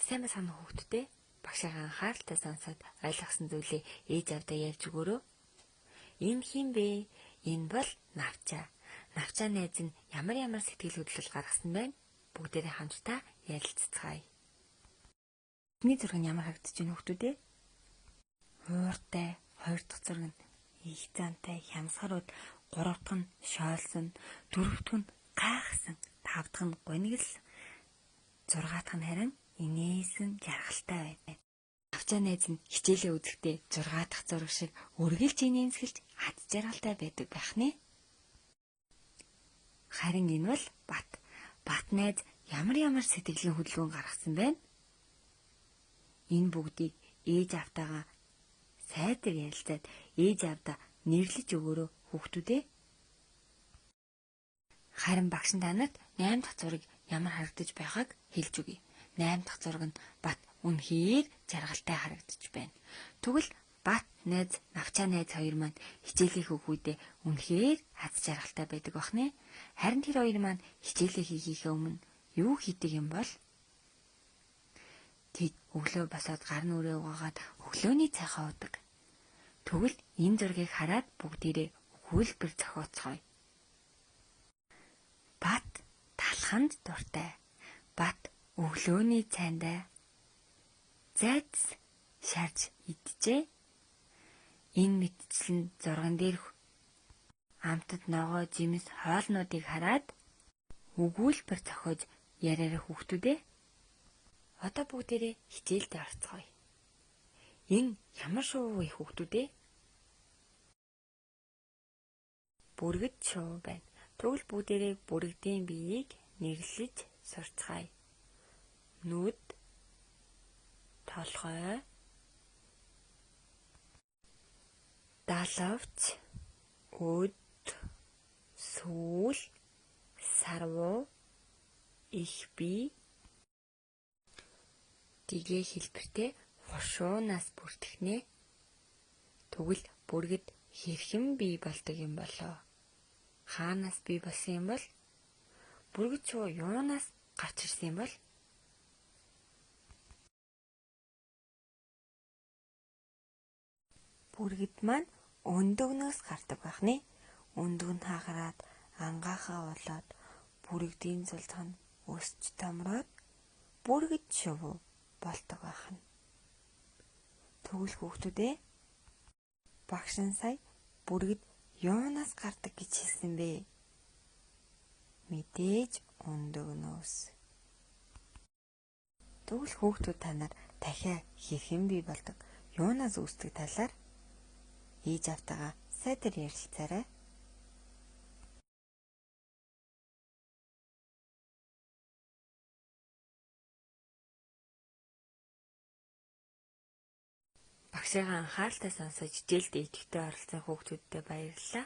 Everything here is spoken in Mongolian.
Сайн байна уу хүүхдүүдээ? Багшаагаа анхааралтай сонсоод ойлгосон зүйлээ ээж авдаа ярьж өгөөрэй. Энэ хин бэ? Энэ бол Навчаа. Навчаа найз нь ямар сэтгэл хөдлөл гаргасан байна? Бүгдээрээ хамтдаа ярилццгаая. Эхний зураг нь ямар харагдаж байна хүүхдүүдээ? Хууртай, хоёр дахь зураг нь их зантай, хямсгарууд, гурав дахь нь шоолсон, дөрөв дахь нь гайхсан, тав дахь нь гонигл, зургаа дахь нь харин инээсэн жаргалтай байна. Навчаа найз нь хичээлээ үзэхдээ 6 дахь зураг шиг үргэлж инээмсэглэж аз жаргалтай байдаг байх нэ. Харин энэ бол Бат. Бат найз ямар сэтгэлийн хөдөлгөөн гаргасан байна? Энэ бүгдийг ээж автаагаа сайдар ярилцаад ээж авдаа нэрлэж өгөөрөө хүүхдүүдээ. Харин багш танарт 8 дахь зураг ямар харагдаж байгааг хэлж өгье. 8 дахь зураг нь Бат үнэхээр жаргалтай харагдаж байна. Тэгвэл Бат найз, Навчаа найз хоёр маань хичээлээ хөөх үедээ үнэхээр аз жаргалтай байдаг бах нэ. Харин тэр хоёр маань хичээлээ хийхээ өмнө юу хийдэг юм бол? Тэд өглөө босоод гар нүрээ угаагаад өглөөний цайхаа уудаг. Тэгвэл энэ зургийг хараад бүгдээрээ өгүүлбэр зохиоцгоё. Бат талханд дуртай. Бат өглөөний цайндаа зайц шарж иджээ. Энэ мэдчилэн зурган дээр амтд ногоо, жимс, хоолнуудыг хараад өгүүлбэр зохиож яриараа хүүхдүүдээ. Одоо бүгдээрээ хичээлдээ орцгоё. Энэ ямар шувуу вэ хүүхдүүдээ? Бүргэд шувуу байна. Тэгвэл бүгдээрээ бүргэдийн биеийг нэрлэж сурцгаая. Нүд, толгой, далавч, өд, сүүл, сарвуу, их бие, дэгээ хэлбэртэй хушуунаас бүртгэнэ. Тэгвэл бүргэд хэрхэн бий болдог юм болоо? Хаанаас бий болсон юм бол? Бүргэд шувуу юунаас гарч ирсэн юм бол? Бүргэд маань өндөгнөөс гардаг байх нэ. Өндөг нь хаагараад ангаахаа болоод бүргэдийн цулцах нь өсч томроод бүргэд шувуу болдог байх нь. Тэгвэл хүүхдүүдээ багш нь сая бүргэд юунаас гардаг гэж хэлсэн бэ? Мэдээж өндөгнөөс. Тэгвэл хүүхдүүд та нар дахиад хэрхэн бий болдог, юунаас үүсдэг талаар ээж автаагаа сайдар ярилцаарай. Багшаагаа анхааралтай сонсож хичээлдээ идэвхтэй оролцсон хүүхдүүдтэй баярлалаа.